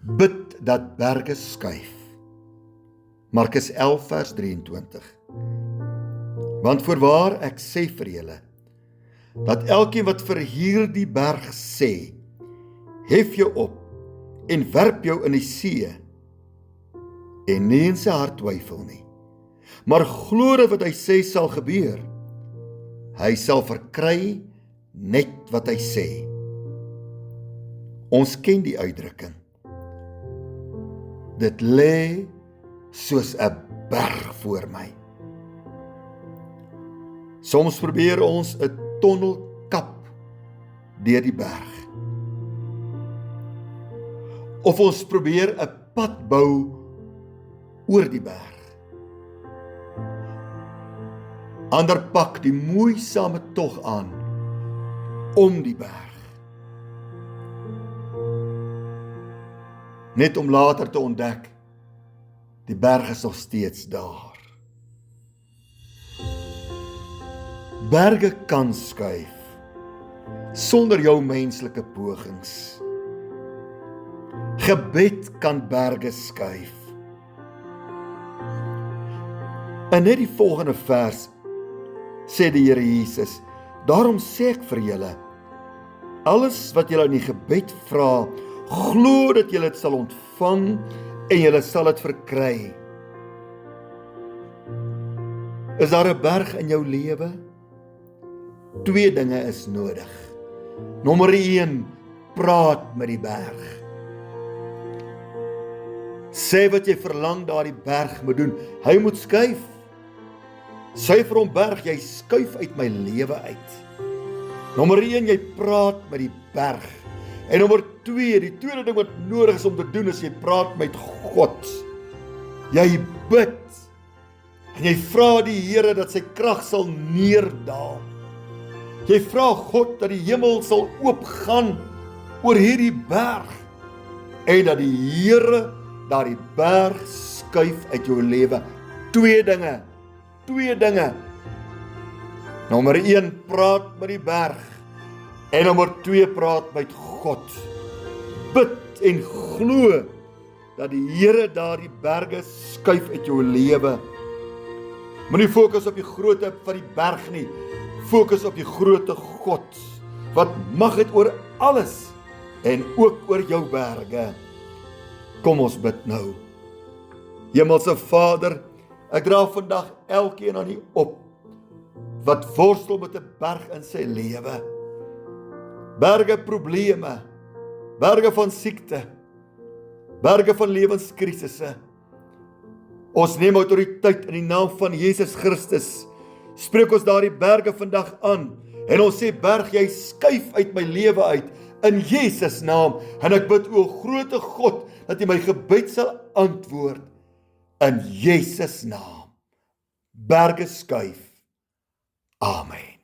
Bid dat berge skuif. Markus 11 vers 23. Want voorwaar ek sê vir julle, dat elkeen wat vir hierdie berg sê, hef jou op en werp jou in die see, en nie in sy hart twyfel nie, maar glo dat wat hy sê sal gebeur, hy sal verkry net wat hy sê. Ons ken die uitdrukking, dit lê soos 'n berg voor my. Soms probeer ons 'n tonnel kap deur die berg. Of ons probeer 'n pad bou oor die berg. Ander pak die moeisame tog aan om die berg. Net om later te ontdek, die berg is nog steeds daar. Berge kan skuif, sonder jou menslike pogings. Gebed kan berge skuif. En net die volgende vers sê die Here Jesus, daarom sê ek vir julle, alles wat julle in die gebed vra, glo dat julle dit sal ontvang en julle sal dit verkry. Is daar 'n berg in jou lewe? 2 dinge is nodig. Nommer 1, praat met die berg. Sê wat jy verlang daardie berg moet doen. Hy moet skuif. Sê vir hom, berg, jy skuif uit my lewe uit. Nommer 1, jy praat met die berg. En nommer 2, die tweede ding wat nodig is om te doen, is jy praat met God. Jy bid. En jy vra die Here dat sy krag sal neerdaal. Jy vra God dat die hemel sal oopgaan oor hierdie berg. En dat die Here daardie berg skuif uit jou lewe. 2 dinge. Nommer 1, praat met die berg. En nommer 2, praat met God. Bid en glo dat die Here daardie berge skuif uit jou lewe. Moenie fokus op die grootte van die berg nie. Fokus op die grootte God, wat mag het oor alles en ook oor jou berge. Kom ons bid nou. Hemelse Vader, ek dra vandag elkeen aan U op, wat worstel met 'n berg in sy lewe. Berge probleme, berge van siekte, berge van lewenskrisisse. Ons neem autoriteit in die naam van Jesus Christus. Spreek ons daardie berge vandag aan, en ons sê, berg, jy skuif uit my lewe uit, in Jesus naam, en ek bid o groote God, dat jy my gebed sal antwoord, in Jesus naam. Berge skuif. Amen.